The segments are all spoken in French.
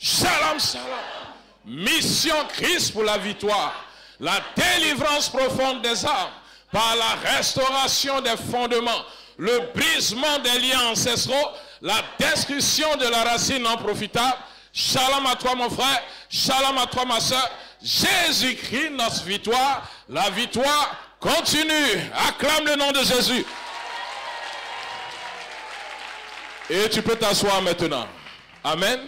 Shalom, shalom. Mission Christ pour la victoire. La délivrance profonde des âmes par la restauration des fondements, le brisement des liens ancestraux, la destruction de la racine non profitable. Shalom à toi mon frère, shalom à toi ma soeur. Jésus-Christ, notre victoire. La victoire continue. Acclame le nom de Jésus. Et tu peux t'asseoir maintenant. Amen.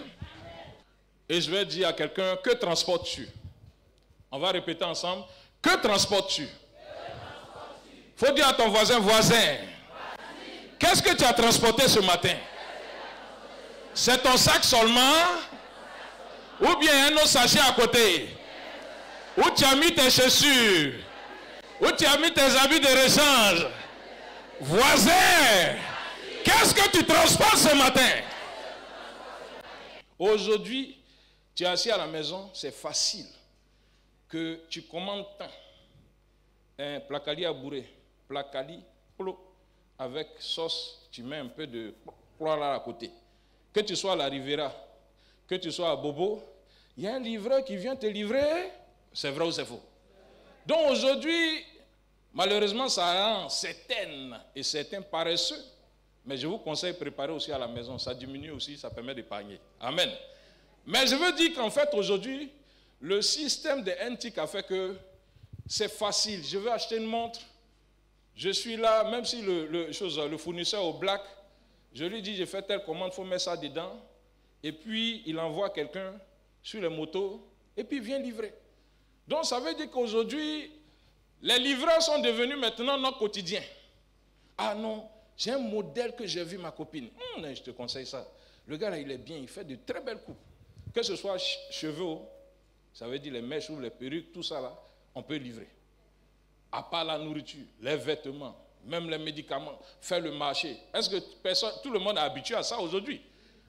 Et je vais dire à quelqu'un, que transportes-tu? On va répéter ensemble. Que transportes-tu? Faut dire à ton voisin, voisin. Qu'est-ce que tu as transporté ce matin? C'est ton sac seulement? Ou bien un autre sachet à côté? Où tu as mis tes chaussures? Où tu as mis tes habits de rechange? Voisin, qu'est-ce que tu transportes ce matin? Aujourd'hui, tu es assis à la maison, c'est facile que tu commandes tant. Un placali à bourrer, placali, avec sauce, tu mets un peu de poire là à côté. Que tu sois à la Riviera, que tu sois à Bobo, il y a un livreur qui vient te livrer, c'est vrai ou c'est faux? Donc aujourd'hui, malheureusement, ça rend certaines et certains paresseux, mais je vous conseille de préparer aussi à la maison, ça diminue aussi, ça permet d'épargner. Amen. Mais je veux dire qu'en fait, aujourd'hui, le système de NTIC a fait que c'est facile. Je veux acheter une montre, je suis là, même si le fournisseur au black, je lui dis, je fais telle commande, il faut mettre ça dedans, et puis il envoie quelqu'un sur les motos, et puis il vient livrer. Donc ça veut dire qu'aujourd'hui, les livreurs sont devenus maintenant notre quotidien. Ah non, j'ai un modèle que j'ai vu ma copine. Je te conseille ça. Le gars là, il est bien, il fait de très belles coupes. Que ce soit cheveux, ça veut dire les mèches ou les perruques, tout ça là, on peut livrer. À part la nourriture, les vêtements, même les médicaments, faire le marché. Est-ce que tout le monde est habitué à ça aujourd'hui?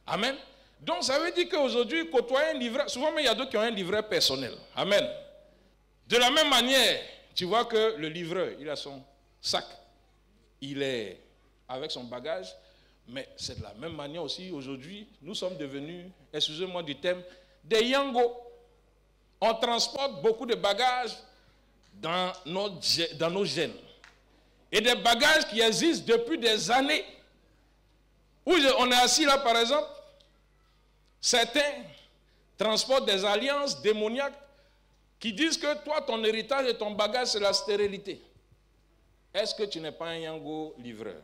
Amen. Donc ça veut dire qu'aujourd'hui, côtoyer un livreur, souvent il y a d'autres qui ont un livreur personnel. Amen. De la même manière, tu vois que le livreur, il a son sac, il est avec son bagage, mais c'est de la même manière aussi, aujourd'hui, nous sommes devenus, excusez-moi du terme, des yangos. On transporte beaucoup de bagages dans nos gènes. Et des bagages qui existent depuis des années. Où on est assis là, par exemple, certains transportent des alliances démoniaques qui disent que toi, ton héritage et ton bagage, c'est la stérilité. Est-ce que tu n'es pas un yango livreur?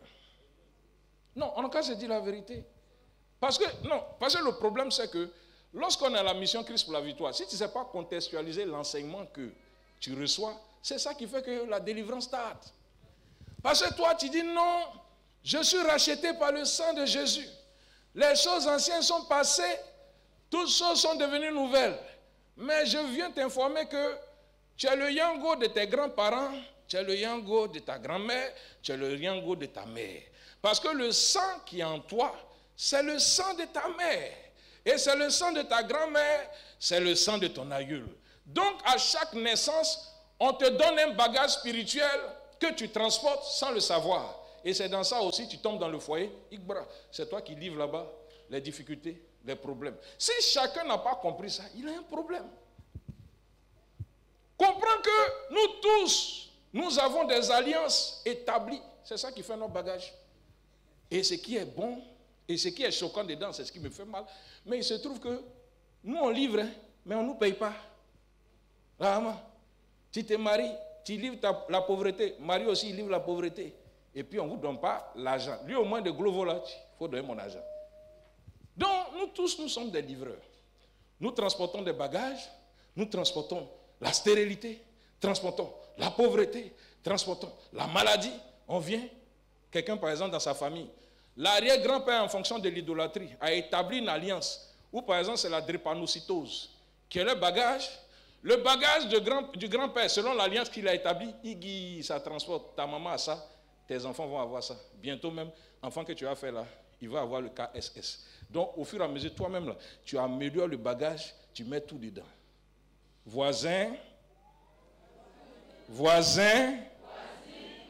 Non, en tout cas, je dis la vérité. Parce que le problème, c'est que lorsqu'on est à la mission Christ pour la victoire, si tu ne sais pas contextualiser l'enseignement que tu reçois, c'est ça qui fait que la délivrance tarde. Parce que toi, tu dis non, je suis racheté par le sang de Jésus. Les choses anciennes sont passées, toutes choses sont devenues nouvelles. Mais je viens t'informer que tu es le yango de tes grands-parents, tu es le yango de ta grand-mère, tu es le yango de ta mère. Parce que le sang qui est en toi, c'est le sang de ta mère. Et c'est le sang de ta grand-mère, c'est le sang de ton aïeul. Donc, à chaque naissance, on te donne un bagage spirituel que tu transportes sans le savoir. Et c'est dans ça aussi, tu tombes dans le foyer. C'est toi qui livres là-bas les difficultés, les problèmes. Si chacun n'a pas compris ça, il a un problème. Comprends que nous tous, nous avons des alliances établies. C'est ça qui fait notre bagage. Et ce qui est bon, et ce qui est choquant dedans, c'est ce qui me fait mal. Mais il se trouve que nous, on livre, mais on ne nous paye pas. Vraiment. Tu te maries, tu livres la pauvreté. Marie aussi, il livre la pauvreté. Et puis, on ne vous donne pas l'argent. Lui, au moins, de Glovo, là, il faut donner mon argent. Donc, nous tous, nous sommes des livreurs. Nous transportons des bagages, nous transportons la stérilité, transportons la pauvreté, transportons la maladie. On vient, quelqu'un, par exemple, dans sa famille, l'arrière-grand-père, en fonction de l'idolâtrie, a établi une alliance où, par exemple, c'est la drépanocytose, qui est le bagage. Le bagage du grand-père, selon l'alliance qu'il a établie, ça transporte. Ta maman a ça, tes enfants vont avoir ça. Bientôt même, enfant que tu as fait là, il va avoir le KSS. Donc, au fur et à mesure, toi-même, là, tu améliores le bagage, tu mets tout dedans. Voisin.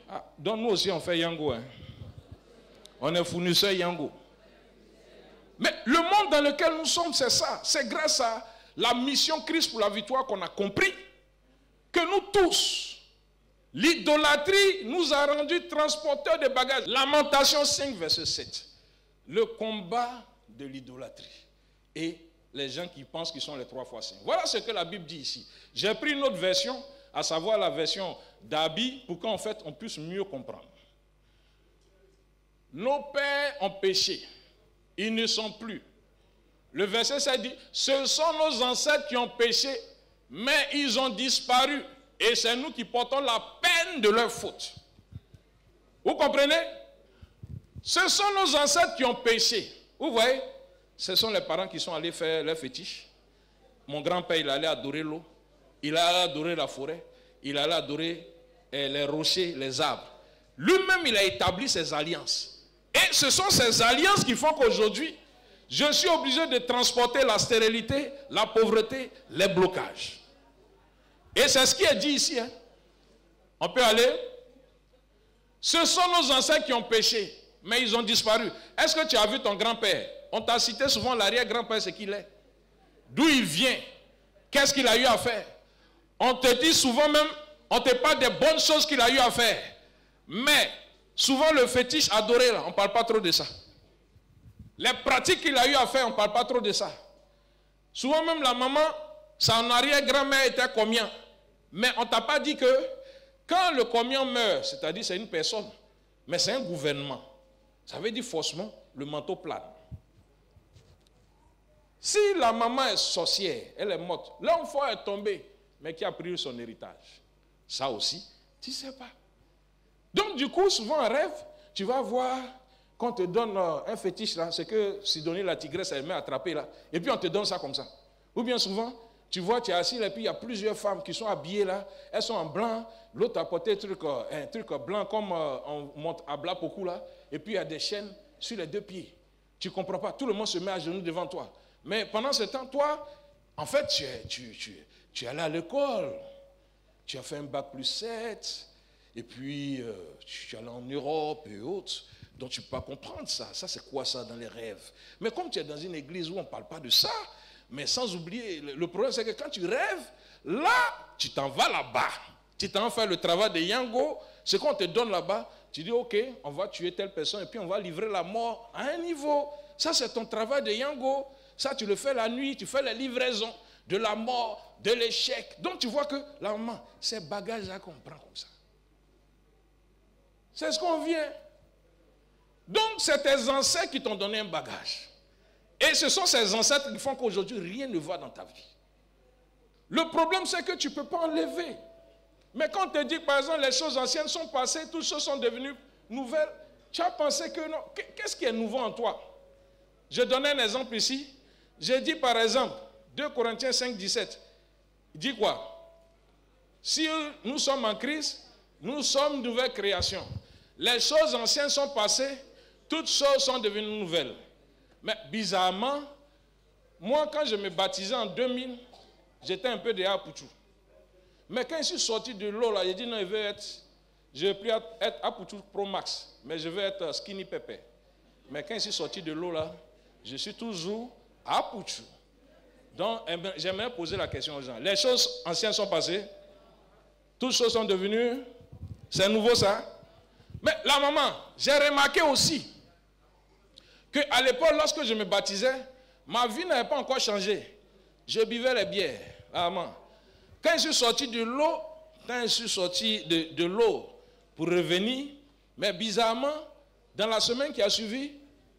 Ah, donc, nous aussi, on fait yango. Hein. On est fournisseur yango. Mais le monde dans lequel nous sommes, c'est ça. C'est grâce à la mission Christ pour la victoire qu'on a compris que nous tous, l'idolâtrie nous a rendus transporteurs de bagages. Lamentation 5, verset 7. Le combat de l'idolâtrie et les gens qui pensent qu'ils sont les 3 fois saints. Voilà ce que la Bible dit ici. J'ai pris une autre version, à savoir la version d'Abi, pour qu'en fait on puisse mieux comprendre. Nos pères ont péché, ils ne sont plus. Le verset 7 dit, ce sont nos ancêtres qui ont péché, mais ils ont disparu. Et c'est nous qui portons la peine de leur faute. Vous comprenez? Ce sont nos ancêtres qui ont péché. Vous voyez? Ce sont les parents qui sont allés faire leur fétiche. Mon grand-père, il allait adorer l'eau. Il allait adorer la forêt. Il allait adorer les rochers, les arbres. Lui-même, il a établi ses alliances. Et ce sont ces alliances qui font qu'aujourd'hui, je suis obligé de transporter la stérilité, la pauvreté, les blocages. Et c'est ce qui est dit ici. Hein. On peut aller. Ce sont nos ancêtres qui ont péché, mais ils ont disparu. Est-ce que tu as vu ton grand-père? On t'a cité souvent l'arrière-grand-père, ce qu'il est. D'où il vient? Qu'est-ce qu'il a eu à faire? On te dit souvent même, on te parle des bonnes choses qu'il a eu à faire. Mais souvent le fétiche adoré, là, on ne parle pas trop de ça. Les pratiques qu'il a eu à faire, on ne parle pas trop de ça. Souvent même la maman, son arrière-grand-mère était combien? Mais on ne t'a pas dit que quand le combien meurt, c'est-à-dire c'est une personne, mais c'est un gouvernement. Ça veut dire forcément le manteau plane. Si la maman est sorcière, elle est morte, l'enfant est tombé, mais qui a pris son héritage? Ça aussi, tu ne sais pas. Donc du coup, souvent en rêve, tu vas voir qu'on te donne un fétiche là, c'est que Sidonie la tigresse, elle met attrapée là, et puis on te donne ça comme ça. Ou bien souvent, tu vois, tu es assis là, et puis il y a plusieurs femmes qui sont habillées là, elles sont en blanc, l'autre a porté un truc blanc comme on monte à Blapokou là, et puis il y a des chaînes sur les 2 pieds. Tu ne comprends pas, tout le monde se met à genoux devant toi. Mais pendant ce temps, toi, en fait, tu es allé à l'école, tu as fait un bac plus 7, et puis tu es allé en Europe et autres, donc tu ne peux pas comprendre ça. Ça, c'est quoi ça dans les rêves? Mais comme tu es dans une église où on ne parle pas de ça, mais sans oublier, le problème c'est que quand tu rêves, là, tu t'en vas là-bas. Tu t'en fais le travail de Yango, ce qu'on te donne là-bas, tu dis ok, on va tuer telle personne et puis on va livrer la mort à un niveau. Ça, c'est ton travail de Yango. Ça, tu le fais la nuit, tu fais les livraisons de la mort, de l'échec. Donc tu vois que la maman, ces bagages-là qu'on prend comme ça. C'est ce qu'on vient. Donc c'est tes ancêtres qui t'ont donné un bagage. Et ce sont ces ancêtres qui font qu'aujourd'hui, rien ne va dans ta vie. Le problème, c'est que tu ne peux pas enlever. Mais quand on te dit, par exemple, les choses anciennes sont passées, toutes choses sont devenues nouvelles, tu as pensé que non. Qu'est-ce qui est nouveau en toi? Je donne un exemple ici. J'ai dit, par exemple, 2 Corinthiens 5, 17. Il dit quoi? Si nous sommes en Christ, nous sommes de nouvelles créations. Les choses anciennes sont passées, toutes choses sont devenues nouvelles. Mais bizarrement, moi, quand je me baptisais en 2000, j'étais un peu de Apouchou. Mais quand je suis sorti de l'eau, là, j'ai dit non, je ne veux plus être Apouchou Pro Max, mais je veux être Skinny Pepe. Mais quand je suis sorti de l'eau, là, je suis toujours Apouchou. Donc, j'aimerais poser la question aux gens. Les choses anciennes sont passées, toutes choses sont devenues, c'est nouveau ça. Mais la maman, j'ai remarqué aussi qu'à l'époque, lorsque je me baptisais, ma vie n'avait pas encore changé. Je buvais les bières. Maman. Quand je suis sorti de l'eau, de l'eau pour revenir, mais bizarrement, dans la semaine qui a suivi,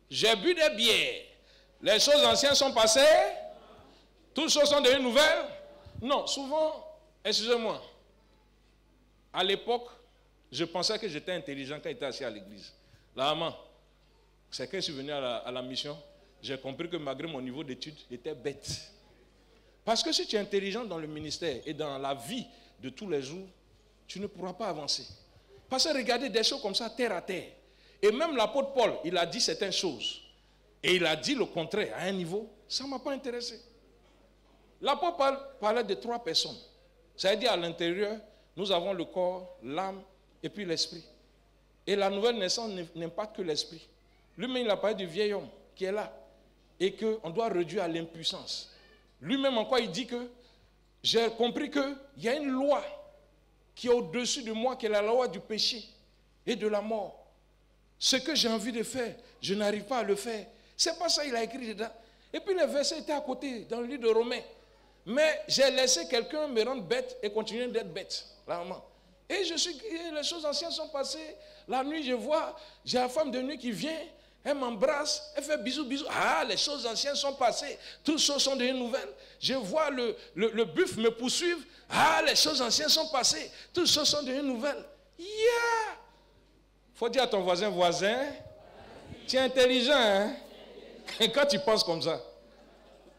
j'ai bu des bières. Les choses anciennes sont passées, toutes choses sont devenues nouvelles. Non, souvent, excusez-moi, à l'époque, je pensais que j'étais intelligent quand j'étais assis à l'église. La maman, c'est quand je suis venu à la mission, j'ai compris que malgré mon niveau d'études, j'étais bête. Parce que si tu es intelligent dans le ministère et dans la vie de tous les jours, tu ne pourras pas avancer. Parce que regardez des choses comme ça, terre à terre. Et même l'apôtre Paul, il a dit certaines choses. Et il a dit le contraire à un niveau, ça ne m'a pas intéressé. L'apôtre Paul parlait de 3 personnes. Ça veut dire à l'intérieur, nous avons le corps, l'âme et puis l'esprit. Et la nouvelle naissance n'impacte que l'esprit. Lui-même, il a parlé du vieil homme qui est là. et qu'on doit réduire à l'impuissance. Lui-même encore, il dit que j'ai compris qu'il y a une loi qui est au-dessus de moi, qui est la loi du péché et de la mort. Ce que j'ai envie de faire, je n'arrive pas à le faire. C'est pas ça, il a écrit dedans. Et puis les versets étaient à côté, dans le livre de Romains. Mais j'ai laissé quelqu'un me rendre bête et continuer d'être bête. Vraiment. Et les choses anciennes sont passées. La nuit, je vois, j'ai la femme de nuit qui vient, elle m'embrasse, elle fait bisous, bisous. Ah, les choses anciennes sont passées. Toutes choses sont devenues nouvelles. Je vois le buffle me poursuivre. Ah, les choses anciennes sont passées. Toutes choses sont devenues nouvelles. Yeah! Faut dire à ton voisin, tu es intelligent, hein? Quand tu penses comme ça.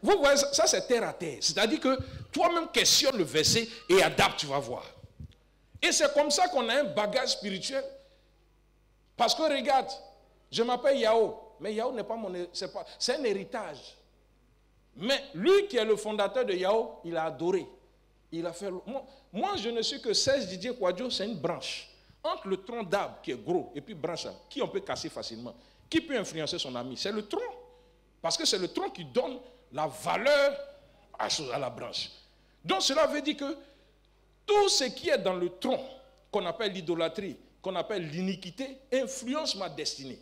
Vous voyez, ça c'est terre à terre. C'est-à-dire que toi-même questionne le verset et adapte, tu vas voir. Et c'est comme ça qu'on a un bagage spirituel. Parce que regarde, je m'appelle Yahoo, mais Yahoo n'est pas c'est un héritage. Mais lui qui est le fondateur de Yahoo, il a adoré. Il a fait. Moi, je ne suis que 16 Didier Quadio, c'est une branche. Entre le tronc d'arbre qui est gros et puis branche qui on peut casser facilement, qui peut influencer son ami, c'est le tronc. Parce que c'est le tronc qui donne la valeur à la branche. Donc cela veut dire que tout ce qui est dans le tronc, qu'on appelle l'idolâtrie, qu'on appelle l'iniquité, influence ma destinée.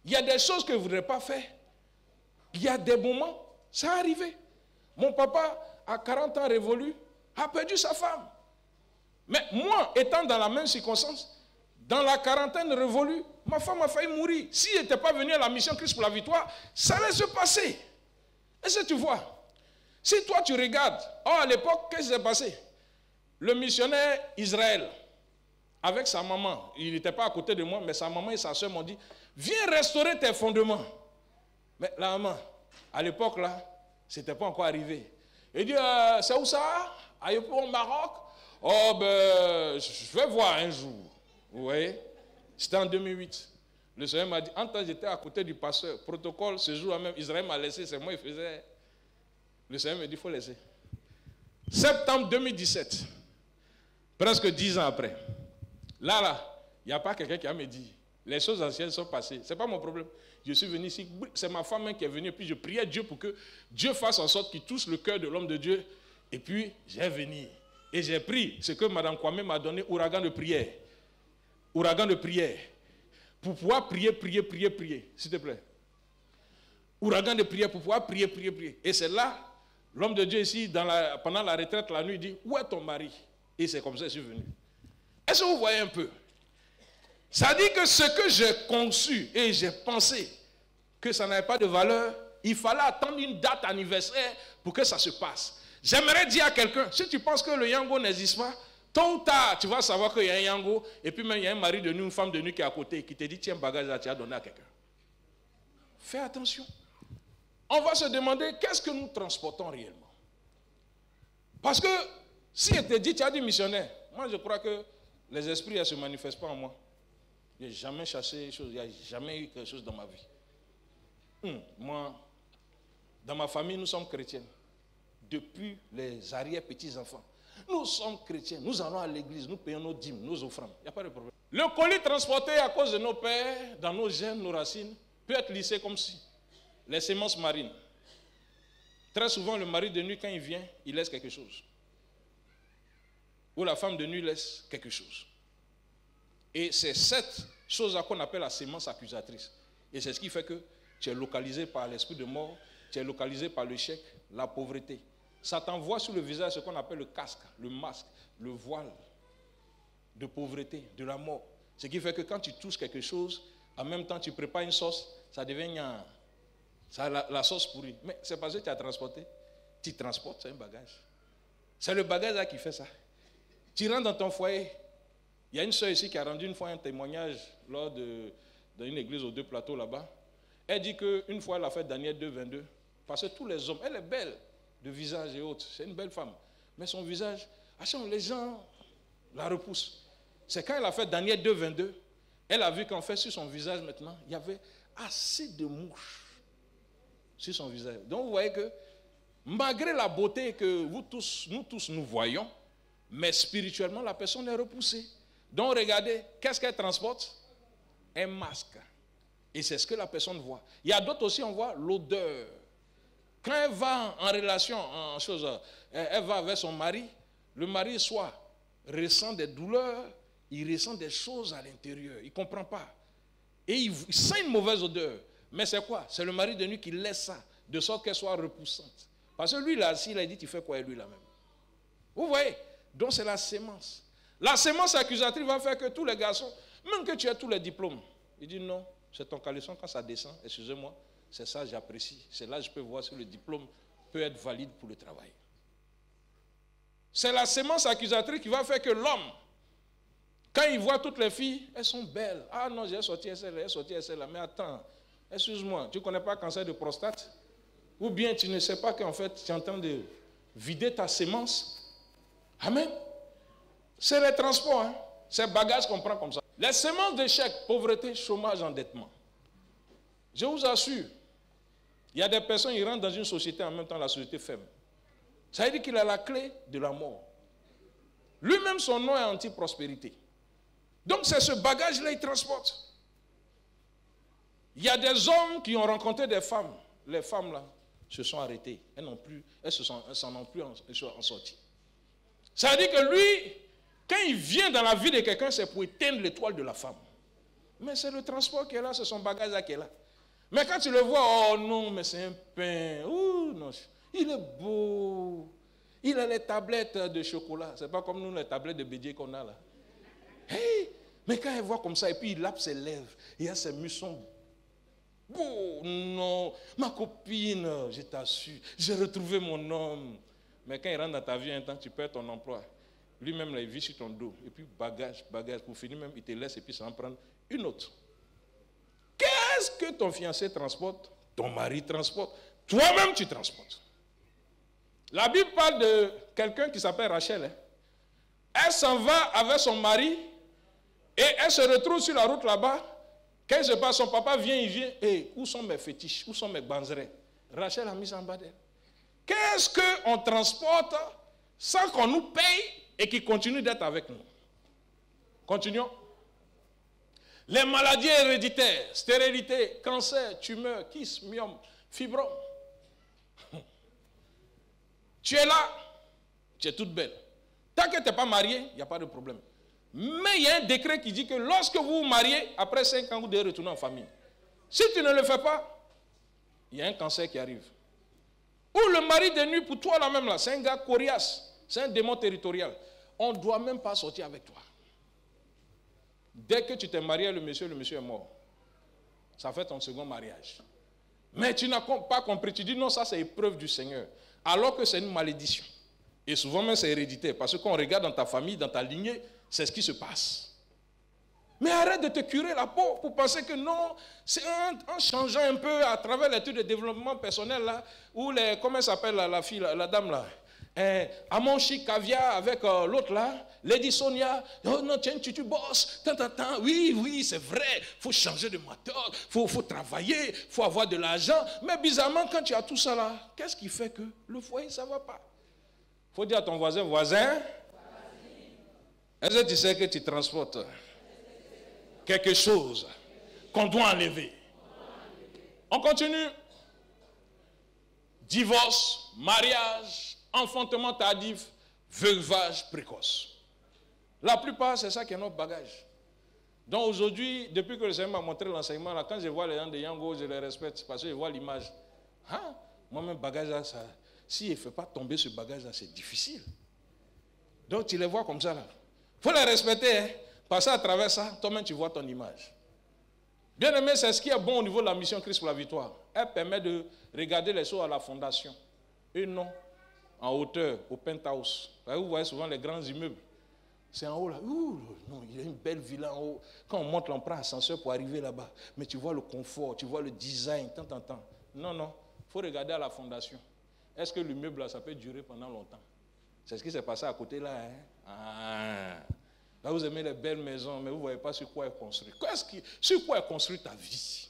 Il y a des choses que je ne voudrais pas faire. Il y a des moments, ça est arrivé. Mon papa, à 40 ans révolu, a perdu sa femme. Mais moi, étant dans la même circonstance, dans la quarantaine révolue, ma femme a failli mourir. Si elle n'était pas venue à la mission Christ pour la victoire, ça allait se passer. Est-ce que tu vois? Si toi tu regardes, à l'époque, qu'est-ce qui s'est passé? Le missionnaire Israël, avec sa maman, il n'était pas à côté de moi, mais sa maman et sa soeur m'ont dit, viens restaurer tes fondements. Mais la maman, à l'époque là, ce n'était pas encore arrivé. Il dit, c'est où ça? Au Maroc? Oh ben, je vais voir un jour. Vous voyez? C'était en 2008. Le Seigneur m'a dit, en temps j'étais à côté du pasteur, protocole, ce jour-là même, Israël m'a laissé, c'est moi qui faisais. Le Seigneur me dit, il faut laisser. Septembre 2017, presque 10 ans après, là, il n'y a pas quelqu'un qui a me dit, les choses anciennes sont passées, ce n'est pas mon problème. Je suis venu ici, c'est ma femme qui est venue, puis je priais Dieu pour que Dieu fasse en sorte qu'il touche le cœur de l'homme de Dieu, et puis j'ai venu. Et j'ai pris ce que Mme Kwame m'a donné, ouragan de prière. Ouragan de prière. Pour pouvoir prier, s'il te plaît. Ouragan de prière pour pouvoir prier. Et c'est là, l'homme de Dieu ici, pendant la retraite, la nuit, il dit, où est ton mari? Et c'est comme ça que je suis venu. Est-ce que vous voyez un peu? Ça dit que ce que j'ai conçu et j'ai pensé que ça n'avait pas de valeur, il fallait attendre une date anniversaire pour que ça se passe. J'aimerais dire à quelqu'un, si tu penses que le Yango n'existe pas, tôt ou tard, tu vas savoir qu'il y a un Yango, et puis même il y a un mari de nuit, une femme de nuit qui est à côté, qui te dit, tiens, bagage là, tu as donné à quelqu'un. Fais attention. On va se demander, qu'est-ce que nous transportons réellement? Parce que, si elle te dit, tu as dit missionnaire, moi je crois que les esprits ne se manifestent pas en moi. Je n'ai jamais chassé quelque chose, il n'y a jamais eu quelque chose dans ma vie. Moi, dans ma famille, nous sommes chrétiens. Depuis les arrière-petits-enfants. Nous sommes chrétiens, nous allons à l'église, nous payons nos dîmes, nos offrandes. Il n'y a pas de problème. Le colis transporté à cause de nos pères, dans nos gènes, nos racines, peut être lissé comme si. Les semences marines. Très souvent, le mari de nuit, quand il vient, il laisse quelque chose. Ou la femme de nuit laisse quelque chose. Et c'est cette chose-là qu'on appelle la sémence accusatrice. Et c'est ce qui fait que tu es localisé par l'esprit de mort, tu es localisé par l'échec, la pauvreté. Ça t'envoie sur le visage ce qu'on appelle le casque, le masque, le voile de pauvreté, de la mort. Ce qui fait que quand tu touches quelque chose, en même temps tu prépares une sauce, ça devient la sauce pourrie. Mais c'est parce que tu as transporté. Tu transportes, c'est un bagage. C'est le bagage là qui fait ça. Tu rentres dans ton foyer. Il y a une soeur ici qui a rendu une fois un témoignage lors d'une église aux 2 plateaux là-bas. Elle dit qu'une fois elle a fait Daniel 2, 22. Parce que tous les hommes, elle est belle de visage et autres, c'est une belle femme. Mais son visage, les gens la repoussent. C'est quand elle a fait Daniel 2, 22, elle a vu qu'en fait sur son visage maintenant, il y avait assez de mouches sur son visage. Donc vous voyez que malgré la beauté que nous tous nous voyons, mais spirituellement la personne est repoussée. Donc regardez, qu'est-ce qu'elle transporte? Un masque. Et c'est ce que la personne voit. Il y a d'autres aussi, on voit l'odeur. Quand elle va en relation, en chose, elle va avec son mari, le mari soit ressent des douleurs, il ressent des choses à l'intérieur, il ne comprend pas. Et il sent une mauvaise odeur. Mais c'est quoi? C'est le mari de nuit qui laisse ça, de sorte qu'elle soit repoussante. Parce que lui, là, s'il a dit, tu fais quoi lui, là même? Vous voyez? Donc c'est la sémence. La sémence accusatrice va faire que tous les garçons, même que tu aies tous les diplômes, il dit non, c'est ton caleçon quand ça descend, excusez-moi, c'est ça j'apprécie. C'est là que je peux voir si le diplôme peut être valide pour le travail. C'est la sémence accusatrice qui va faire que l'homme, quand il voit toutes les filles, elles sont belles. Ah non, j'ai sorti celle-là, j'ai sorti celle-là. Mais attends, excuse-moi, tu ne connais pas le cancer de prostate? Ou bien tu ne sais pas qu'en fait, tu es en train de vider ta sémence? Amen. C'est les transports, hein? C'est le bagage qu'on prend comme ça. Les semences d'échec, pauvreté, chômage, endettement. Je vous assure, il y a des personnes qui rentrent dans une société en même temps la société ferme. Ça veut dire qu'il a la clé de la mort. Lui-même, son nom est anti-prospérité. Donc c'est ce bagage-là qu'il transporte. Il y a des hommes qui ont rencontré des femmes. Les femmes là se sont arrêtées. Elles n'en ont plus en sorti. Ça veut dire que lui, quand il vient dans la vie de quelqu'un, c'est pour éteindre l'étoile de la femme. Mais c'est le transport qui est là, c'est son bagage là qui est là. Mais quand tu le vois, oh non, mais c'est un pain. Ouh, non, il est beau. Il a les tablettes de chocolat. C'est pas comme nous, les tablettes de bédier qu'on a là. Hey, mais quand elle voit comme ça, et puis il lappe ses lèvres, il a ses muscles. Oh non, ma copine, je t'assure, j'ai retrouvé mon homme. Mais quand il rentre dans ta vie un temps, tu perds ton emploi. Lui-même, là, il vit sur ton dos. Et puis, bagage, pour finir même, il te laisse et puis ça en prend une autre. Qu'est-ce que ton fiancé transporte? Ton mari transporte. Toi-même, tu transportes. La Bible parle de quelqu'un qui s'appelle Rachel. Hein. Elle s'en va avec son mari et elle se retrouve sur la route là-bas. Quand il se passe, son papa vient, il vient. Hey, où sont mes fétiches? Où sont mes banzerets? Rachel a mis ça en bas d'elle. Qu'est-ce qu'on transporte sans qu'on nous paye et qui continue d'être avec nous? Continuons. Les maladies héréditaires, stérilité, cancer, tumeur, kyste, myome, fibrome. Tu es là, tu es toute belle. Tant que tu n'es pas marié, il n'y a pas de problème. Mais il y a un décret qui dit que lorsque vous vous mariez, après 5 ans, vous devez retourner en famille. Si tu ne le fais pas, il y a un cancer qui arrive. Ou le mari de nuit, pour toi là même, là, c'est un gars coriace, c'est un démon territorial. On ne doit même pas sortir avec toi. Dès que tu t'es marié, le monsieur est mort. Ça fait ton second mariage. Mais tu n'as pas compris. Tu dis non, ça c'est épreuve du Seigneur. Alors que c'est une malédiction. Et souvent même c'est héréditaire. Parce que quand on regarde dans ta famille, dans ta lignée, c'est ce qui se passe. Mais arrête de te curer la peau pour penser que non, c'est en changeant un peu à travers l'étude de développement personnel là, ou les, comment s'appelle la fille, la dame là, Amon Chic Caviar avec l'autre là, Lady Sonia, oh non tiens tu bosses, oui c'est vrai, il faut changer de moteur, il faut travailler, il faut avoir de l'argent, mais bizarrement quand tu as tout ça là, qu'est-ce qui fait que le foyer ça ne va pas? Il faut dire à ton voisin, est-ce que tu sais que tu transportes quelque chose qu'on doit enlever? On continue. Divorce, mariage, enfantement tardif, veuvage précoce. La plupart, c'est ça qui est notre bagage. Donc aujourd'hui, depuis que le Seigneur m'a montré l'enseignement, là, quand je vois les gens de Yango, je les respecte parce que je vois l'image. Hein? Moi-même, bagage là, ça, s'il ne fait pas tomber ce bagage là, c'est difficile. Donc tu les vois comme ça là. Il faut les respecter, hein? Passer à travers ça, toi-même tu vois ton image. Bien aimé, c'est ce qui est bon au niveau de la mission Christ pour la victoire. Elle permet de regarder les choses à la fondation. Et non en hauteur, au penthouse. Vous voyez souvent les grands immeubles. C'est en haut là. Ouh, non, il y a une belle villa en haut. Quand on monte, on prend ascenseur pour arriver là-bas. Mais tu vois le confort, tu vois le design, tant. Non, il faut regarder à la fondation. Est-ce que l'immeuble là, ça peut durer pendant longtemps? C'est ce qui s'est passé à côté là. Hein? Là, vous aimez les belles maisons, mais vous ne voyez pas sur quoi est construit. Sur quoi est construite ta vie?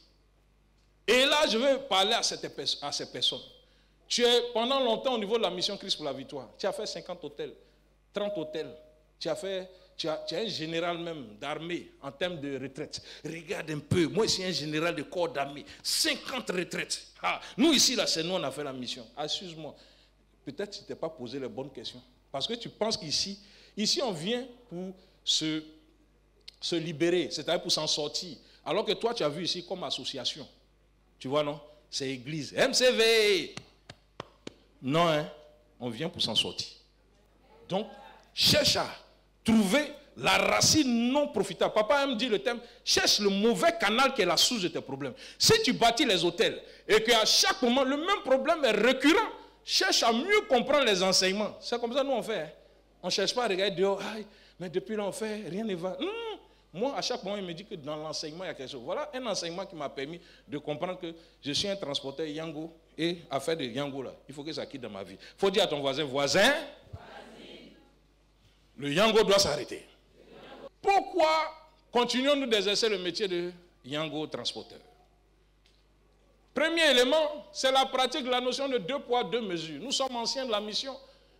Et là, je vais parler à ces personnes. Tu es pendant longtemps au niveau de la mission Christ pour la victoire. Tu as fait 50 hôtels, 30 hôtels. Tu as fait tu as un général même d'armée en termes de retraite. Regarde un peu, moi je suis un général de corps d'armée, 50 retraites. Ah, nous ici, là, c'est nous, on a fait la mission. Excuse-moi, peut-être que tu ne t'es pas posé les bonnes questions. Parce que tu penses qu'ici, on vient pour se libérer, c'est-à-dire pour s'en sortir. Alors que toi, tu as vu ici comme association. Tu vois, non? C'est église. MCV! Non, hein? On vient pour s'en sortir. Donc, cherche à trouver la racine non profitable. Papa aime dire le thème, cherche le mauvais canal qui est la source de tes problèmes. Si tu bâtis les hôtels et qu'à chaque moment, le même problème est récurrent, cherche à mieux comprendre les enseignements. C'est comme ça nous on fait. Hein? On ne cherche pas à regarder dehors, mais depuis là on fait, rien ne va. Moi, à chaque moment, il me dit que dans l'enseignement, il y a quelque chose. Voilà un enseignement qui m'a permis de comprendre que je suis un transporteur Yango et à faire de Yango là, il faut que ça quitte dans ma vie. Il faut dire à ton voisin, le Yango doit s'arrêter. Pourquoi continuons-nous d'exercer le métier de Yango transporteur? Premier élément, c'est la pratique de la notion de 2 poids, 2 mesures. Nous sommes anciens de la mission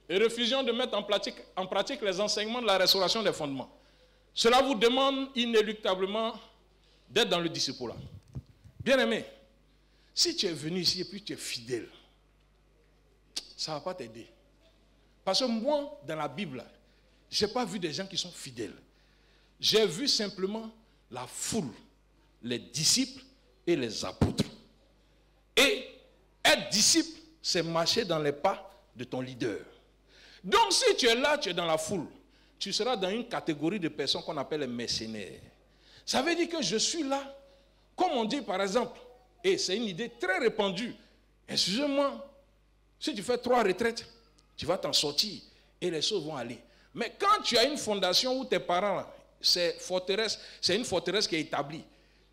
et refusons de mettre en pratique les enseignements de la restauration des fondements. Cela vous demande inéluctablement d'être dans le disciple-là. Bien-aimé, si tu es venu ici et puis tu es fidèle, ça ne va pas t'aider. Parce que moi, dans la Bible, je n'ai pas vu des gens qui sont fidèles. J'ai vu simplement la foule, les disciples et les apôtres. Et être disciple, c'est marcher dans les pas de ton leader. Donc si tu es là, tu es dans la foule, tu seras dans une catégorie de personnes qu'on appelle les mercenaires. Ça veut dire que je suis là, comme on dit par exemple, et c'est une idée très répandue, excusez-moi, si tu fais 3 retraites, tu vas t'en sortir et les choses vont aller. Mais quand tu as une fondation où tes parents, c'est une forteresse qui est établie,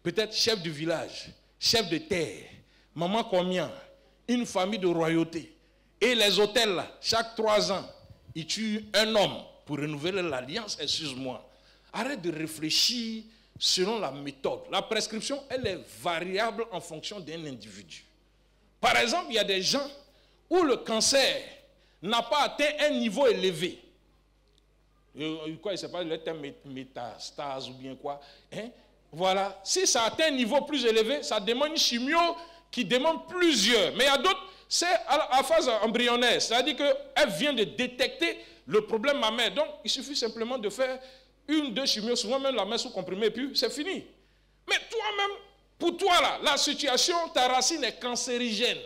peut-être chef du village, chef de terre, maman combien, une famille de royauté, et les hôtels là, chaque 3 ans, ils tuent un homme pour renouveler l'alliance, excuse-moi. Arrête de réfléchir selon la méthode. La prescription, elle est variable en fonction d'un individu. Par exemple, il y a des gens où le cancer n'a pas atteint un niveau élevé. Quoi, il ne sait pas le terme métastase ou bien quoi. Hein? Voilà. Si ça atteint un niveau plus élevé, ça demande une chimio qui demande plusieurs. Mais il y a d'autres, c'est à la phase embryonnaire. C'est-à-dire qu'elle vient de détecter le problème mammaire. Donc, il suffit simplement de faire 1, 2 chimios, souvent même la main sous comprimé, et puis c'est fini. Mais toi-même, pour toi là, la situation, ta racine est cancérigène.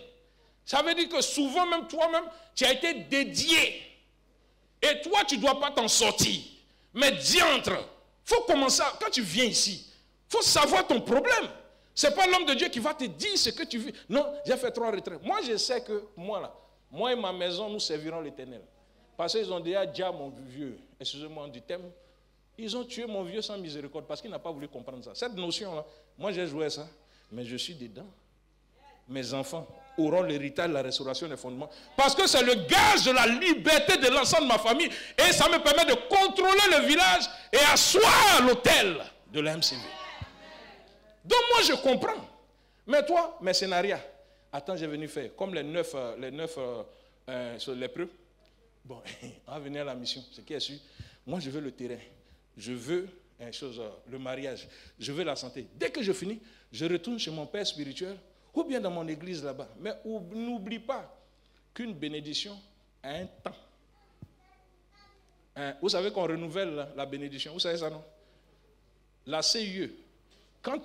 Ça veut dire que souvent même toi-même, tu as été dédié. Et toi, tu ne dois pas t'en sortir. Mais diantre, il faut commencer, quand tu viens ici, il faut savoir ton problème. Ce n'est pas l'homme de Dieu qui va te dire ce que tu vis. Non, j'ai fait 3 retraites. Moi, je sais que moi et ma maison, nous servirons l'Éternel. Parce qu'ils ont déjà dit à mon vieux, excusez-moi du thème, ils ont tué mon vieux sans miséricorde parce qu'il n'a pas voulu comprendre ça. Cette notion-là, moi j'ai joué ça, mais je suis dedans. Mes enfants auront l'héritage de la restauration des fondements. Parce que c'est le gage de la liberté de l'ensemble de ma famille. Et ça me permet de contrôler le village et asseoir l'hôtel de la MCV. Donc moi je comprends. Mais toi, mercenariat, attends, j'ai venu faire comme les 9 lépreux. Bon, on va venir à la mission, c'est qui est sûr. Moi je veux le terrain, je veux le mariage, je veux la santé. Dès que je finis, je retourne chez mon père spirituel ou bien dans mon église là-bas. Mais n'oublie pas qu'une bénédiction a un temps. Vous savez qu'on renouvelle la bénédiction, vous savez ça non? La CIE, quand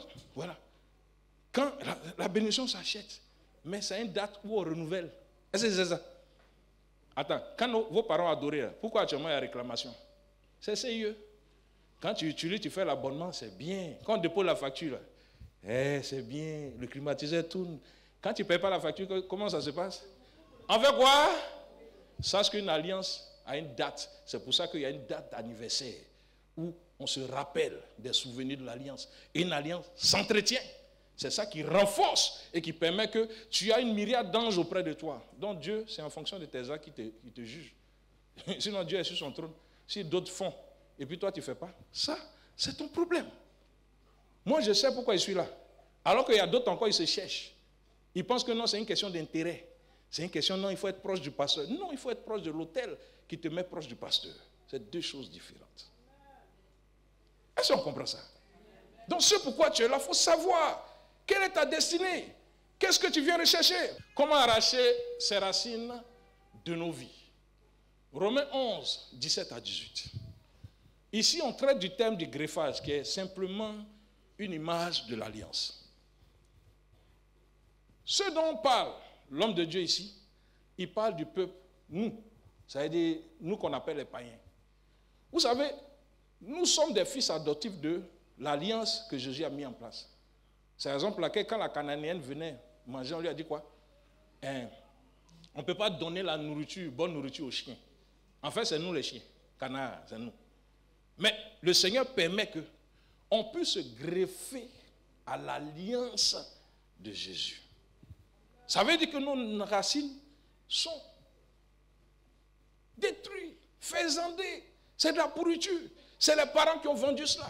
la bénédiction s'achète, mais c'est une date où on renouvelle. Est-ce que c'est ça? Attends, quand vos parents adoraient, pourquoi actuellement il y a réclamation? C'est CIE. Quand tu utilises, tu fais l'abonnement, c'est bien. Quand on dépose la facture, c'est bien, le climatiseur tourne. Quand tu ne payes pas la facture, comment ça se passe? En fait quoi? Sache qu'une alliance a une date. C'est pour ça qu'il y a une date d'anniversaire où on se rappelle des souvenirs de l'alliance. Et une alliance s'entretient. C'est ça qui renforce et qui permet que tu as une myriade d'anges auprès de toi. Donc Dieu, c'est en fonction de tes actes qui te juge. Sinon Dieu est sur son trône. Si d'autres font, et puis toi tu ne fais pas, ça, c'est ton problème. Moi je sais pourquoi je suis là. Alors qu'il y a d'autres encore, ils se cherchent. Ils pensent que non, c'est une question d'intérêt. C'est une question, non, il faut être proche du pasteur. Non, il faut être proche de l'autel qui te met proche du pasteur. C'est 2 choses différentes. Est-ce qu'on comprend ça? Donc c'est pourquoi tu es là, il faut savoir quelle est ta destinée. Qu'est-ce que tu viens rechercher? Comment arracher ces racines de nos vies? Romains 11, 17 à 18. Ici, on traite du thème du greffage, qui est simplement une image de l'alliance. Ce dont parle l'homme de Dieu ici, il parle du peuple, nous, ça veut dire nous qu'on appelle les païens. Vous savez, nous sommes des fils adoptifs de l'alliance que Jésus a mis en place. C'est la raison pour laquelle quand la Cananéenne venait manger, on lui a dit quoi? On ne peut pas donner la nourriture, bonne nourriture aux chiens. En fait, c'est nous les chiens. Canards, c'est nous. Mais le Seigneur permet qu'on puisse se greffer à l'alliance de Jésus. Ça veut dire que nos racines sont détruites, faisandées. C'est de la pourriture. C'est les parents qui ont vendu cela.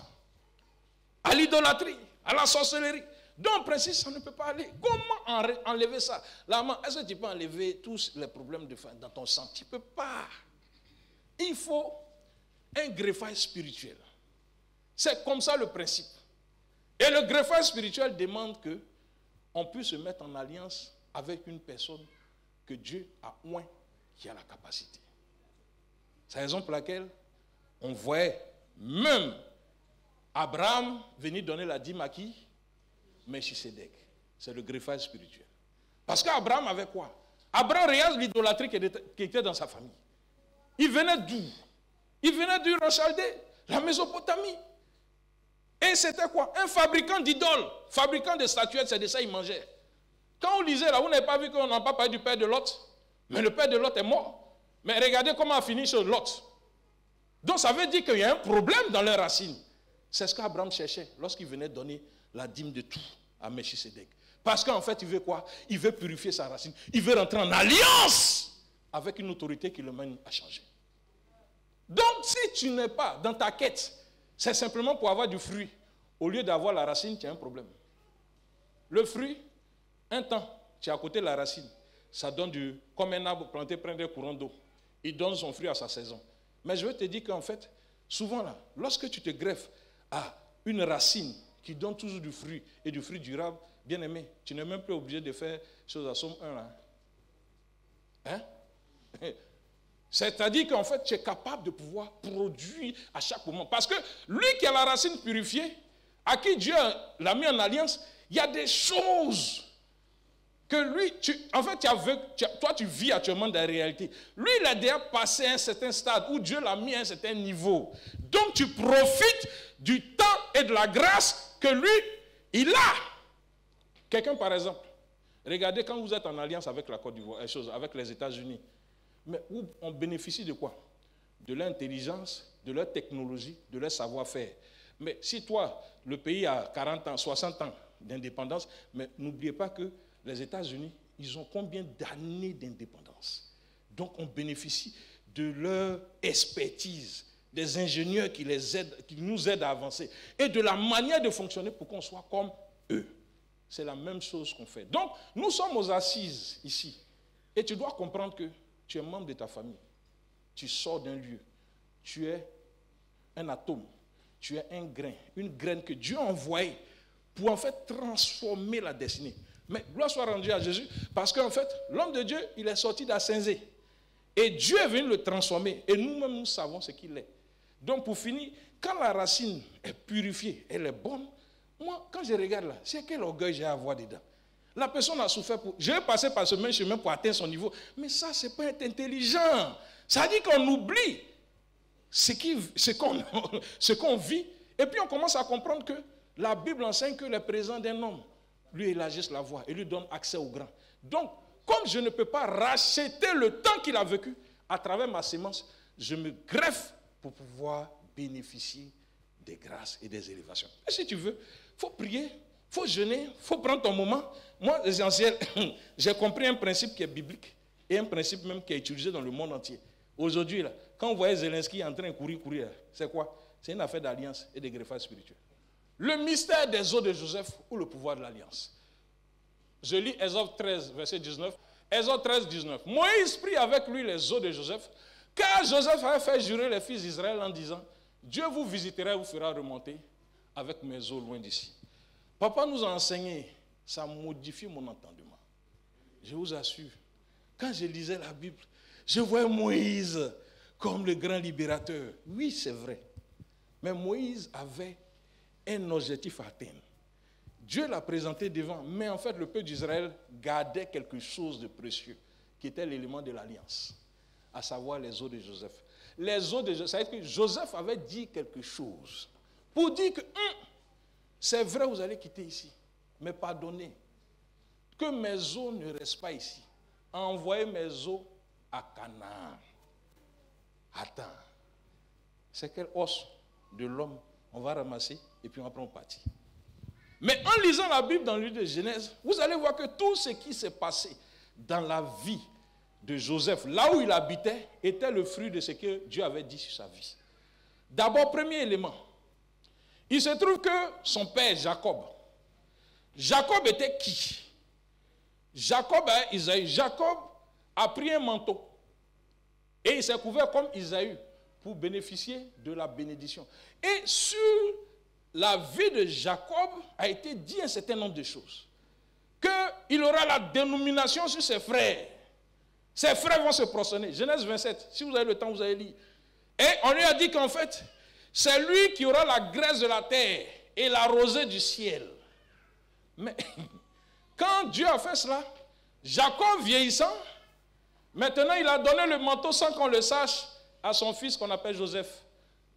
À l'idolâtrie, à la sorcellerie. Donc, en principe, ça ne peut pas aller. Comment enlever ça? Là, est-ce que tu peux enlever tous les problèmes de faim dans ton sang? Tu ne peux pas. Il faut un greffage spirituel. C'est comme ça le principe. Et le greffage spirituel demande qu'on puisse se mettre en alliance avec une personne que Dieu a oint, qui a la capacité. C'est la raison pour laquelle on voyait même Abraham venir donner la dîme à qui? Melchisedec. C'est le greffage spirituel. Parce qu'Abraham avait quoi? Abraham regarde l'idolâtrie qui était dans sa famille. Il venait d'où? Il venait du Chaldée, la Mésopotamie. Et c'était quoi? Un fabricant d'idoles, fabricant de statuettes, c'est de ça qu'il mangeait. Quand on lisait là, vous n'avez pas vu qu'on n'a pas parlé du père de Lot? Mais le père de Lot est mort. Mais regardez comment a fini sur Lot. Donc ça veut dire qu'il y a un problème dans les racines. C'est ce qu'Abraham cherchait lorsqu'il venait donner la dîme de tout à Melchisedec. Parce qu'en fait, il veut quoi? Il veut purifier sa racine. Il veut rentrer en alliance avec une autorité qui le mène à changer. Donc, si tu n'es pas dans ta quête, c'est simplement pour avoir du fruit. Au lieu d'avoir la racine, tu as un problème. Le fruit, un temps, tu es à côté de la racine. Ça donne comme un arbre planté près d'un courant d'eau. Il donne son fruit à sa saison. Mais je veux te dire qu'en fait, souvent là, lorsque tu te greffes à une racine qui donne toujours du fruit et du fruit durable, bien aimé, tu n'es même plus obligé de faire chose à Somme 1 là. Hein? C'est-à-dire qu'en fait, tu es capable de pouvoir produire à chaque moment. Parce que lui qui a la racine purifiée, à qui Dieu l'a mis en alliance, il y a des choses que lui, en fait, toi tu vis actuellement dans la réalité. Lui, il a déjà passé un certain stade où Dieu l'a mis à un certain niveau. Donc tu profites du temps et de la grâce que lui, il a. Quelqu'un, par exemple, regardez quand vous êtes en alliance avec la Côte d'Ivoire, avec les États-Unis, mais on bénéficie de quoi? De leur intelligence, de leur technologie, de leur savoir-faire. Mais si toi, le pays a 40 ans, 60 ans d'indépendance, mais n'oubliez pas que les États-Unis, ils ont combien d'années d'indépendance? Donc on bénéficie de leur expertise, des ingénieurs qui nous aident à avancer, et de la manière de fonctionner pour qu'on soit comme eux. C'est la même chose qu'on fait. Donc, nous sommes aux assises ici. Et tu dois comprendre que tu es membre de ta famille. Tu sors d'un lieu. Tu es un atome. Tu es un grain. Une graine que Dieu a envoyée pour en fait transformer la destinée. Mais gloire soit rendue à Jésus. Parce qu'en fait, l'homme de Dieu, il est sorti d'Assinzé. Et Dieu est venu le transformer. Et nous-mêmes, nous savons ce qu'il est. Donc, pour finir, quand la racine est purifiée, elle est bonne, moi, quand je regarde là, c'est quel orgueil j'ai à avoir dedans. La personne a souffert pour... Je vais passer par ce même chemin pour atteindre son niveau. Mais ça, c'est pas être intelligent. Ça dit qu'on oublie ce qu'on vit. Et puis on commence à comprendre que la Bible enseigne que le présent d'un homme, lui élargisse la voie et lui donne accès au grand. Donc, comme je ne peux pas racheter le temps qu'il a vécu, à travers ma sémence, je me greffe pour pouvoir bénéficier des grâces et des élévations. Et si tu veux, il faut prier, il faut jeûner, il faut prendre ton moment. Moi, l'essentiel, j'ai compris un principe qui est biblique et un principe même qui est utilisé dans le monde entier. Aujourd'hui, là, quand on voyait Zelensky en train de courir, c'est quoi? C'est une affaire d'alliance et de greffage spirituel. Le mystère des os de Joseph ou le pouvoir de l'alliance. Je lis Exode 13, verset 19. Exode 13, 19. Moïse prit avec lui les os de Joseph, car Joseph avait fait jurer les fils d'Israël en disant, Dieu vous visitera et vous fera remonter avec mes eaux loin d'ici. Papa nous a enseigné, ça modifie mon entendement. Je vous assure, quand je lisais la Bible, je voyais Moïse comme le grand libérateur. Oui, c'est vrai. Mais Moïse avait un objectif à atteindre. Dieu l'a présenté devant, mais en fait, le peuple d'Israël gardait quelque chose de précieux, qui était l'élément de l'alliance, à savoir les os de Joseph. Les os de Joseph, ça veut dire que Joseph avait dit quelque chose pour dire que c'est vrai, vous allez quitter ici, mais pardonnez, que mes os ne restent pas ici. Envoyez mes os à Canaan. Attends, c'est quel os de l'homme on va ramasser et puis on va prendre parti. Mais en lisant la Bible dans le livre de Genèse, vous allez voir que tout ce qui s'est passé dans la vie de Joseph, là où il habitait, était le fruit de ce que Dieu avait dit sur sa vie. D'abord, premier élément, il se trouve que son père Jacob était qui? Jacob a pris un manteau et il s'est couvert comme Isaïe pour bénéficier de la bénédiction. Et sur la vie de Jacob a été dit un certain nombre de choses. Qu'il aura la dénomination sur ses frères. Ses frères vont se prosterner. Genèse 27, si vous avez le temps, vous allez lire. Et on lui a dit qu'en fait, c'est lui qui aura la graisse de la terre et la rosée du ciel. Mais quand Dieu a fait cela, Jacob vieillissant, maintenant il a donné le manteau sans qu'on le sache à son fils qu'on appelle Joseph,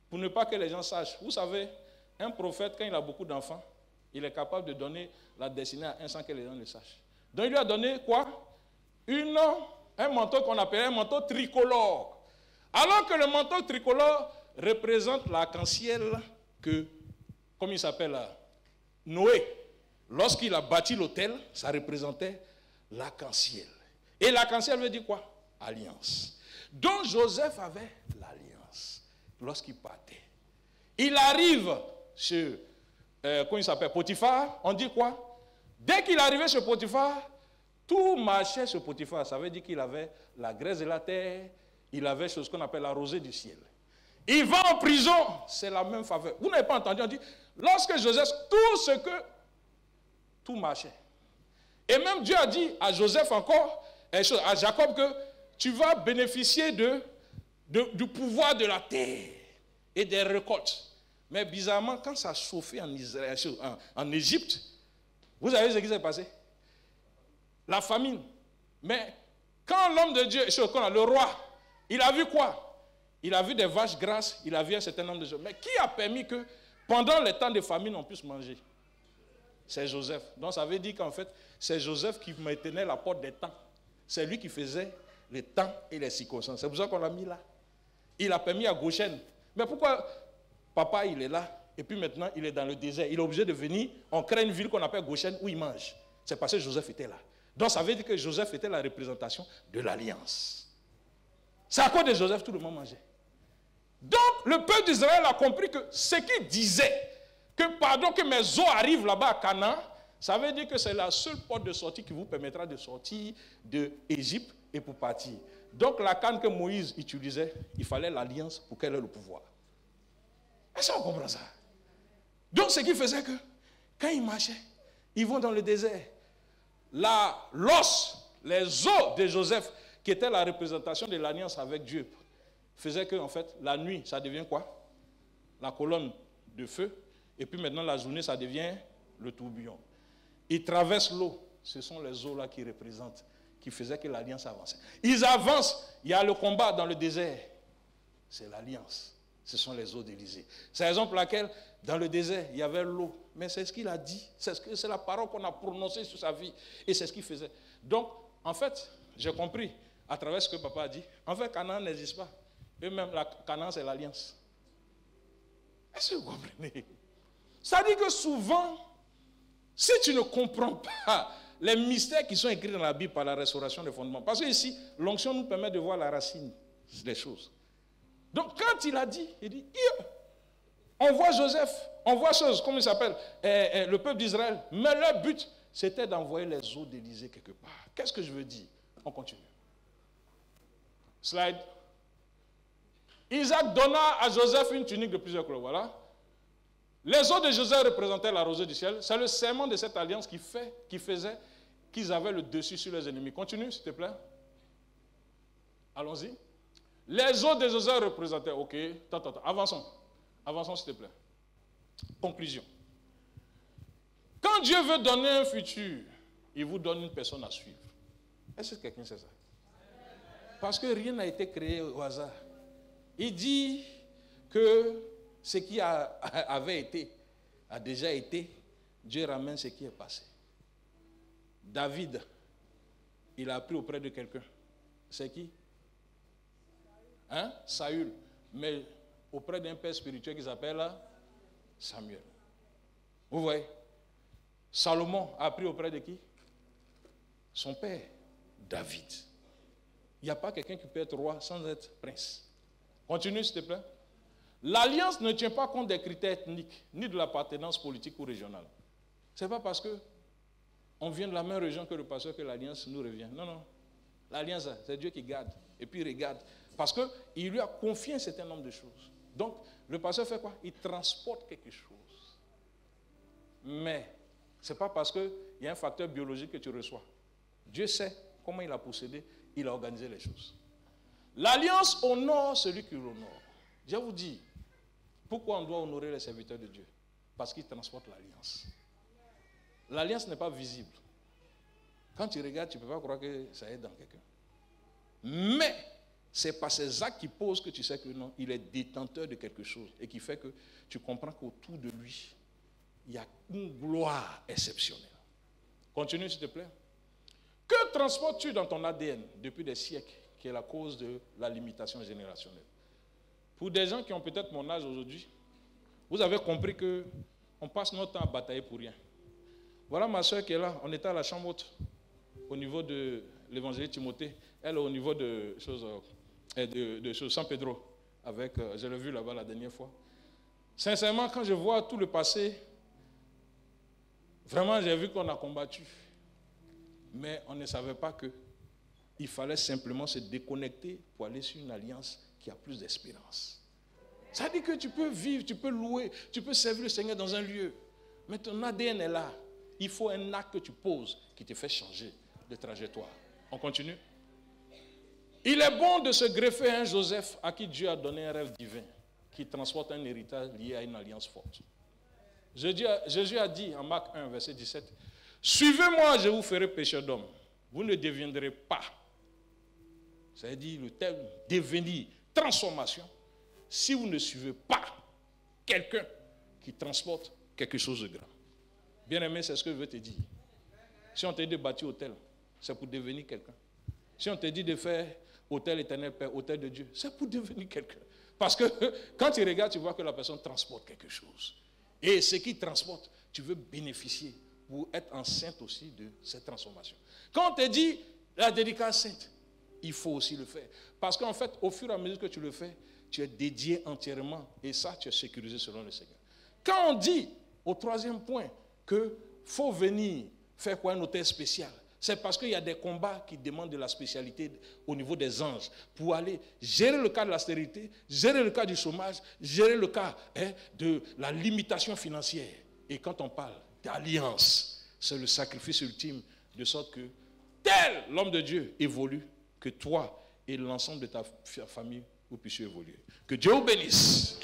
pour ne pas que les gens sachent. Vous savez, un prophète, quand il a beaucoup d'enfants, il est capable de donner la destinée à un sans que les gens le sachent. Donc il lui a donné quoi? Un manteau qu'on appelle un manteau tricolore. Alors que le manteau tricolore représente l'arc-en-ciel que, comme il s'appelle là, Noé, lorsqu'il a bâti l'autel, ça représentait l'arc-en-ciel. Et l'arc-en-ciel veut dire quoi? Alliance. Donc Joseph avait l'alliance lorsqu'il partait. Il arrive chez, comment il s'appelle, Potiphar, on dit quoi? Dès qu'il arrivait chez Potiphar, tout marchait chez Potiphar. Ça veut dire qu'il avait la graisse de la terre, il avait ce qu'on appelle la rosée du ciel. Il va en prison, c'est la même faveur. Vous n'avez pas entendu, on dit, lorsque Joseph, tout marchait. Et même Dieu a dit à Joseph encore, à Jacob, que tu vas bénéficier du pouvoir de la terre et des récoltes. Mais bizarrement, quand ça chauffait en Égypte, vous savez ce qui s'est passé? La famine. Mais quand l'homme de Dieu, le roi, il a vu quoi? Il a vu des vaches grasses, il a vu un certain nombre de choses. Mais qui a permis que pendant les temps de famine, on puisse manger? C'est Joseph. Donc ça veut dire qu'en fait, c'est Joseph qui maintenait la porte des temps. C'est lui qui faisait les temps et les circonstances. C'est pour ça qu'on l'a mis là. Il a permis à Goshen. Mais pourquoi papa il est là et puis maintenant il est dans le désert? Il est obligé de venir, on crée une ville qu'on appelle Goshen où il mange. C'est parce que Joseph était là. Donc ça veut dire que Joseph était la représentation de l'alliance. C'est à cause de Joseph tout le monde mangeait. Donc le peuple d'Israël a compris que ce qu'il disait, que mes eaux arrivent là-bas à Canaan, ça veut dire que c'est la seule porte de sortie qui vous permettra de sortir d'Égypte et pour partir. Donc la canne que Moïse utilisait, il fallait l'alliance pour qu'elle ait le pouvoir. Est-ce qu'on comprend ça? Donc ce qui faisait que quand ils marchaient, ils vont dans le désert. L'os, les os de Joseph, qui était la représentation de l'alliance avec Dieu, faisait que en fait la nuit, ça devient quoi? La colonne de feu. Et puis maintenant la journée, ça devient le tourbillon. Ils traversent l'eau. Ce sont les eaux là qui représentent, qui faisaient que l'alliance avançait. Ils avancent. Il y a le combat dans le désert. C'est l'alliance. Ce sont les eaux d'Élysée. C'est la raison pour laquelle dans le désert, il y avait l'eau. Mais c'est ce qu'il a dit. C'est la parole qu'on a prononcée sur sa vie. Et c'est ce qu'il faisait. Donc, en fait, j'ai compris à travers ce que papa a dit. En fait, Canaan n'existe pas. Eux-mêmes, Canaan, c'est l'alliance. Est-ce que vous comprenez? Ça dit que souvent, si tu ne comprends pas les mystères qui sont écrits dans la Bible par la restauration des fondements, parce que ici, l'onction nous permet de voir la racine des choses. Donc quand il a dit, on voit Joseph, on voit choses, comment il s'appelle, le peuple d'Israël, mais leur but, c'était d'envoyer les eaux d'Élysée quelque part. Qu'est-ce que je veux dire? On continue. Slide. Isaac donna à Joseph une tunique de plusieurs couleurs. Voilà. Les os de Joseph représentaient la rosée du ciel. C'est le serment de cette alliance qui faisait qu'ils avaient le dessus sur les ennemis. Continue, s'il te plaît. Allons-y. Les os de Joseph représentaient... Ok, attends. Avançons. Avançons, s'il te plaît. Conclusion. Quand Dieu veut donner un futur, il vous donne une personne à suivre. Est-ce que quelqu'un sait ça? Parce que rien n'a été créé au hasard. Il dit que ce qui avait été, a déjà été, Dieu ramène ce qui est passé. David, il a appris auprès de quelqu'un. C'est qui? Saül. Mais auprès d'un père spirituel qui s'appelle Samuel. Vous voyez? Salomon a appris auprès de qui? Son père, David. Il n'y a pas quelqu'un qui peut être roi sans être prince. Continue, s'il te plaît. L'alliance ne tient pas compte des critères ethniques, ni de l'appartenance politique ou régionale. Ce n'est pas parce qu'on vient de la même région que le pasteur que l'alliance nous revient. Non, non. L'alliance, c'est Dieu qui garde. Et puis il regarde. Parce qu'il lui a confié un certain nombre de choses. Donc, le pasteur fait quoi? Il transporte quelque chose. Mais, ce n'est pas parce qu'il y a un facteur biologique que tu reçois. Dieu sait comment il a procédé, il a organisé les choses. L'alliance honore celui qui l'honore. Je vous dis, pourquoi on doit honorer les serviteurs de Dieu? Parce qu'ils transportent l'alliance. L'alliance n'est pas visible. Quand tu regardes, tu ne peux pas croire que ça est dans quelqu'un. Mais, c'est par ces actes qui posent que tu sais que non, il est détenteur de quelque chose et qui fait que tu comprends qu'autour de lui, il y a une gloire exceptionnelle. Continue, s'il te plaît. Que transportes-tu dans ton ADN depuis des siècles, qui est la cause de la limitation générationnelle? Pour des gens qui ont peut-être mon âge aujourd'hui, vous avez compris qu'on passe notre temps à batailler pour rien. Voilà ma soeur qui est là. On était à la chambre haute, au niveau de l'évangéliste Timothée. Elle est au niveau de San Pedro. Je l'ai vu là-bas la dernière fois. Sincèrement, quand je vois tout le passé, vraiment j'ai vu qu'on a combattu. Mais on ne savait pas qu'il fallait simplement se déconnecter pour aller sur une alliance qui a plus d'espérance. Ça veut dire que tu peux vivre, tu peux louer, tu peux servir le Seigneur dans un lieu. Mais ton ADN est là. Il faut un acte que tu poses qui te fait changer de trajectoire. On continue. Il est bon de se greffer à un Joseph à qui Dieu a donné un rêve divin qui transporte un héritage lié à une alliance forte. Jésus a dit en Marc 1, verset 17, « Suivez-moi, je vous ferai pécheur d'hommes. Vous ne deviendrez pas. » Ça veut dire le terme devenir, transformation, si vous ne suivez pas quelqu'un qui transporte quelque chose de grand. Bien-aimé, c'est ce que je veux te dire. Si on te dit de bâtir hôtel, c'est pour devenir quelqu'un. Si on te dit de faire hôtel éternel Père, hôtel de Dieu, c'est pour devenir quelqu'un. Parce que quand tu regardes, tu vois que la personne transporte quelque chose. Et ce qui transporte, tu veux bénéficier pour être enceinte aussi de cette transformation. Quand on te dit la dédicace sainte, il faut aussi le faire. Parce qu'en fait, au fur et à mesure que tu le fais, tu es dédié entièrement. Et ça, tu es sécurisé selon le Seigneur. Quand on dit, au troisième point, qu'il faut venir faire quoi un hôtel spécial, c'est parce qu'il y a des combats qui demandent de la spécialité au niveau des anges pour aller gérer le cas de la stérilité, gérer le cas du chômage, gérer le cas de la limitation financière. Et quand on parle d'alliance, c'est le sacrifice ultime, de sorte que tel l'homme de Dieu évolue, que toi et l'ensemble de ta famille, vous puissiez évoluer. Que Dieu vous bénisse.